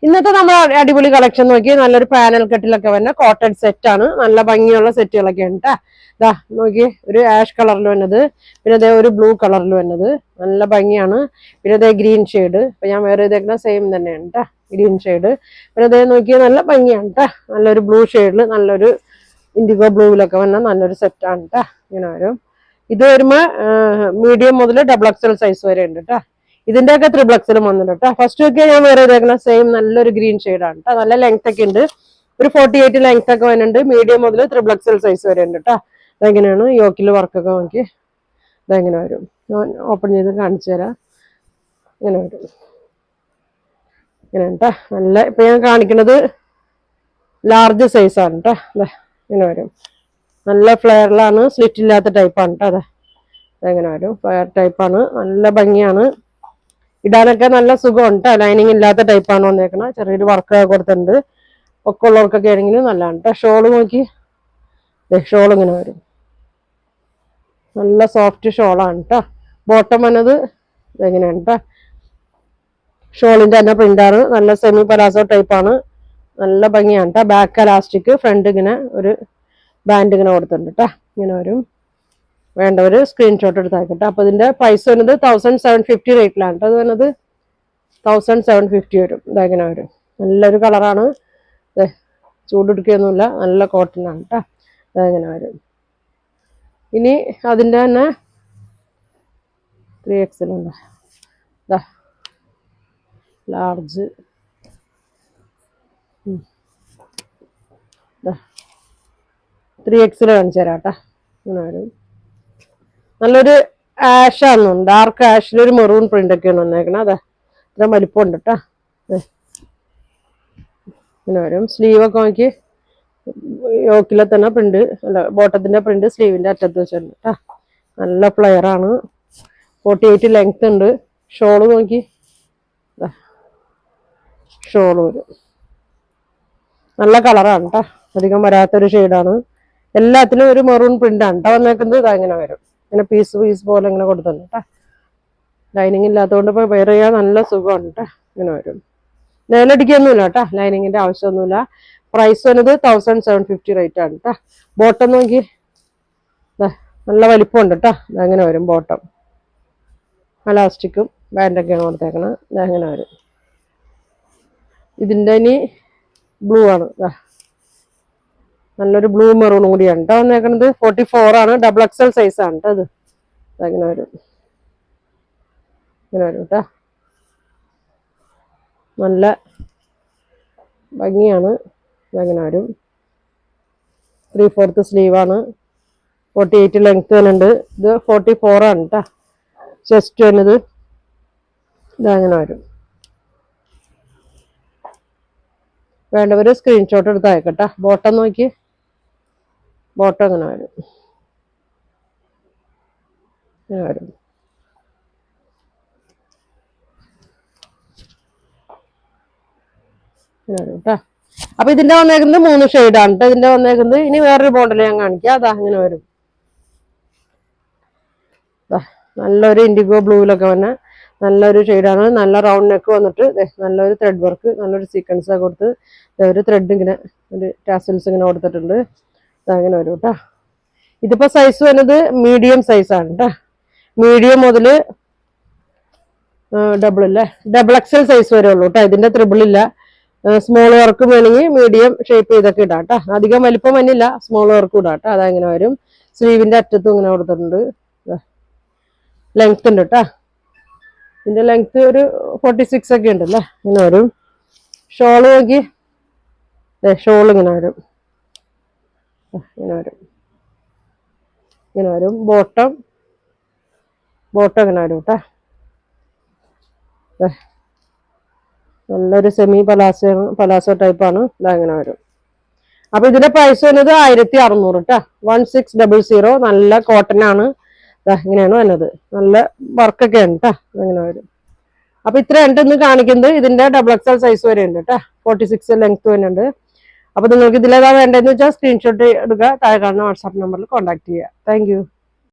ഇന്നത്തെ നമ്മൾ അടിപൊളി കളക്ഷൻ നോക്കി നല്ലൊരു പാനൽ കെട്ടിലൊക്കെ വരുന്ന കോട്ടൺ സെറ്റ് ആണ്. നല്ല ഭംഗിയുള്ള സെറ്റുകളൊക്കെ ഉണ്ട് കേട്ടാ. ഇതാ നോക്കി, ഒരു ആഷ് കളറിൽ വന്നത്, പിന്നെ അതേ ഒരു ബ്ലൂ കളറിൽ വന്നത്, നല്ല ഭംഗിയാണ്. പിന്നെ അതേ ഗ്രീൻ ഷെയ്ഡ്, ഇപ്പൊ ഞാൻ വേറെ ഇതേക്കുന്ന സെയിം തന്നെയാണ് കേട്ടാ, ഗ്രീൻ ഷെയ്ഡ്. പിന്നെ അതേ നോക്കിയാൽ നല്ല ഭംഗിയാണ് കേട്ടാ, നല്ലൊരു ബ്ലൂ ഷെയ്ഡിൽ നല്ലൊരു ഇൻഡിഗോ ബ്ലൂവിലൊക്കെ വന്ന നല്ലൊരു സെറ്റാണ് കേട്ടാ. ഇങ്ങനെ വരും. ഇത് വരുമ്പോ മീഡിയം മുതൽ XXL സൈസ് വരെ ഉണ്ട് കേട്ടാ. ഇതിന്റെയൊക്കെ ത്രിബ്ലക്സിലും വന്നിട്ട് കേട്ടോ. ഫസ്റ്റ് ഒക്കെ ഞാൻ വേറെ ഇതേക്കുന്ന സെയിം നല്ലൊരു ഗ്രീൻ ഷെയ്ഡാണ് കേട്ടോ. നല്ല ലെങ്ത് ഒക്കെ ഉണ്ട്, ഒരു 48 ലെങ്ത് ഒക്കെ വരുന്നുണ്ട്. മീഡിയം മുതൽ XXL സൈസ് വരെ ഉണ്ട് കേട്ടോ. അതെങ്ങനെയാണ് യോക്കിൽ വർക്കൊക്കെ നോക്കി ഇതെങ്ങനെ വരും, ഞാൻ ഓപ്പൺ ചെയ്ത് കാണിച്ചു തരാം. ഇങ്ങനെ വരും, ഇങ്ങനെ കേട്ടോ. നല്ല ഇപ്പൊ ഞാൻ കാണിക്കുന്നത് ലാർജ് സൈസാണ് കേട്ടോ. അതെ, ഇങ്ങനെ വരും. നല്ല ഫ്ലെയറിലാണ്, സ്ലിറ്റ് ഇല്ലാത്ത ടൈപ്പാണ് കേട്ടോ. അതെ, അതെങ്ങനെ വരും, ഫ്ലെയർ ടൈപ്പാണ്. നല്ല ഭംഗിയാണ്, ഇടാനൊക്കെ നല്ല സുഖമുണ്ട്. ലൈനിങ് ഇല്ലാത്ത ടൈപ്പാണ് വന്നേക്കണ. ചെറിയൊരു വർക്ക് കൊടുത്തിട്ടുണ്ട്. ഒക്കെ ഉള്ളവർക്കൊക്കെ ആണെങ്കിലും നല്ലതാണ് കേട്ടോ. ഷോള് നോക്കി, ഷോൾ ഇങ്ങനെ വരും, നല്ല സോഫ്റ്റ് ഷോളാണ് കേട്ടോ. ബോട്ടം വന്നത് എങ്ങനെയാണ് കേട്ടോ. ഷോളിന്റെ തന്നെ പ്രിന്റാണ്, നല്ല സെമി പലാസോ ടൈപ്പാണ്. നല്ല ഭംഗിയാണ് കേട്ടോ. ബാക്ക് എലാസ്റ്റിക്, ഫ്രണ്ട് ഇങ്ങനെ ഒരു ബാൻഡ് ഇങ്ങനെ കൊടുത്തിട്ടുണ്ട് കേട്ടോ. ഇങ്ങനെ വരും. വേണ്ടവര് സ്ക്രീൻഷോട്ട് എടുത്താക്കട്ടെ. അപ്പൊ ഇതിന്റെ പ്രൈസ് വരുന്നത് 1750 റേറ്റിലാണ് കേട്ടോ. അത് വരുന്നത് 1750 വരും. ഇതെങ്ങനെ വരും, നല്ലൊരു കളറാണ്. ചൂടെടുക്കുകയൊന്നുമില്ല, നല്ല കോട്ടൺ ആണ് കേട്ടോ. അതെങ്ങനെ വരും. ഇനി അതിന്റെ തന്നെ 3XL ഉണ്ട്, ലാർജ്, 3XL കാണിച്ചു തരാം കേട്ടോ. ഇങ്ങനെ വരും. നല്ലൊരു ആഷാണ്, ഡാർക്ക് ആഷിലൊരു മെറൂൺ പ്രിന്റ് ഒക്കെയാണ് വന്നേക്കണത്. അതെ, ഇത്ര വലിപ്പമുണ്ട് കേട്ടോ. ഇങ്ങനെ വരും. സ്ലീവൊക്കെ നോക്കി, യോക്കിലെ തന്നെ പ്രിന്റ്, അല്ല ബോട്ടത്തിന്റെ പ്രിന്റ് സ്ലീവിന്റെ അറ്റത്ത് വെച്ചിട്ടുണ്ട് കേട്ടോ. നല്ല ഫ്ലെയർ ആണ്, 48 ലെങ്ത് ഉണ്ട്. ഷോള് നോക്കി, ഷോള് വരും. നല്ല കളറാണ് കേട്ടോ, അധികം വരാത്തൊരു ഷെയ്ഡാണ്. എല്ലാത്തിനും ഒരു മെറൂൺ പ്രിന്റ് ആണ് കേട്ടോ വന്നേക്കുന്നത്. ഇതങ്ങനെ വരും, ഇങ്ങനെ പീസ് പോലെ ഇങ്ങനെ കൊടുത്തിട്ടുണ്ട് കേട്ടോ. ലൈനിങ് ഇല്ലാത്തതുകൊണ്ട് ഇപ്പൊ വെയർ ചെയ്യാൻ നല്ല സുഖമാണ് കേട്ടോ. ഇങ്ങനെ വരും. നേലടിക്കൊന്നുമില്ല കേട്ടോ, ലൈനിങ്ങിന്റെ ആവശ്യമൊന്നുമില്ല. പ്രൈസ് വരുന്നത് 1750 റേറ്റ് ആണ് കേട്ടോ. ബോട്ടം നോക്കി, നല്ല വലിപ്പമുണ്ട് കേട്ടോ. ഇതങ്ങനെ വരും ബോട്ടം, അലാസ്റ്റിക്കും ബാൻഡൊക്കെയാണ് കൊടുത്തേക്കണത്. ഇതങ്ങനെ വരും. ഇതിന്റെ ഇനി ബ്ലൂ ആണ്, നല്ലൊരു ബ്ലൂ മെറൂൺ കൂടിയാണ് കേട്ടോ വന്നേക്കണത്. 44 ആണ്, XXL സൈസ് ആണ് കേട്ടോ. അത് അങ്ങനെ വരും, ഇങ്ങനെ വരും കേട്ടോ. നല്ല ഭംഗിയാണ്. ഇതങ്ങനെ വരും. 3/4 സ്ലീവാണ്, 48 ലെങ്ത് വരുന്നുണ്ട്. ഇത് 44 ആണ് കേട്ടോ ചെസ്റ്റ് വരുന്നത്. ഇതങ്ങനെ വരും. വേണ്ടവര് സ്ക്രീൻഷോട്ട് എടുത്ത് അയക്കട്ടെ. ബോട്ടം നോക്കി, ബോട്ടം ഇങ്ങനെ വരും, ഇങ്ങനെ വരും. കേട്ടോ. അപ്പൊ ഇതിന്റെ വന്നേക്കുന്നത് 3 ഷെയ്ഡാണ് കേട്ടോ. ഇതിന്റെ വന്നേക്കുന്നത് ഇനി വേറൊരു മോഡൽ ഞാൻ കാണിക്കാം. അതാ അങ്ങനെ വരും. നല്ലൊരു ഇൻഡിഗോ ബ്ലൂവിലൊക്കെ വന്ന നല്ലൊരു ഷെയ്ഡാണ്. നല്ല റൗണ്ട് നെക്ക് വന്നിട്ട് നല്ലൊരു ത്രെഡ് വർക്ക്, നല്ലൊരു സീക്വൻസ് ഒക്കെ കൊടുത്ത് ഒരു ത്രെഡ് ഇങ്ങനെ ഒരു ടാസൽസ് ഇങ്ങനെ കൊടുത്തിട്ടുണ്ട്. അങ്ങനെ വരും കേട്ടോ. ഇതിപ്പോ സൈസ് വരുന്നത് മീഡിയം സൈസാണ് കേട്ടോ. മീഡിയം മുതല് XXL സൈസ് വരെ ഉള്ളൂ കേട്ടോ. ഇതിന്റെ ത്രിബിൾ ഇല്ല. സ്മോൾ വർക്ക് വേണമെങ്കിൽ മീഡിയം ഷേപ്പ് ചെയ്തൊക്കെ ഇടാം കേട്ടോ. അധികം വലിപ്പം വന്നില്ല, സ്മോൾ വർക്ക് ഇടാം കേട്ടോ. അതങ്ങനെ വരും. സ്ലീവിന്റെ അറ്റത്തും ഇങ്ങനെ കൊടുത്തിട്ടുണ്ട്. ലെങ്ത് ഉണ്ട് കേട്ടോ. ഇതിന്റെ ലെങ്ത് ഒരു 46 ഒക്കെ ഉണ്ടല്ലേ. ഇങ്ങനെ വരും. ഷോള് നോക്കി, ഷോൾ ഇങ്ങനെ വരും, ഇങ്ങനെ വരും, ഇങ്ങനെ വരും. ബോട്ടം ഇങ്ങനെ വരും കേട്ടോ. നല്ലൊരു സെമി പലാസോ ടൈപ്പാണ്. ഇതങ്ങനെ വരും. അപ്പൊ ഇതിന്റെ പ്രൈസ് വരുന്നത് 1600 കേട്ടോ. 1600. നല്ല കോട്ടൺ ആണ്. ഇങ്ങനെയാണ് വരുന്നത്. നല്ല വർക്കൊക്കെ ഉണ്ട് കേട്ടോ. അങ്ങനെ വരും. അപ്പൊ ഇത്ര ഉണ്ടെന്ന് കാണിക്കുന്നത്. ഇതിന്റെ XXL സൈസ് വരെ ഉണ്ട് കേട്ടോ. 46 ലെങ്ത് വരുന്നുണ്ട്. അപ്പൊ നിങ്ങൾക്ക് ഇതിലേതാ വേണ്ടതെന്ന് വെച്ചാൽ സ്ക്രീൻഷോട്ട് എടുക്കുക. താഴെ കാണുന്ന വാട്സാപ്പ് നമ്പറിൽ കോൺടാക്ട് ചെയ്യുക. Thank you.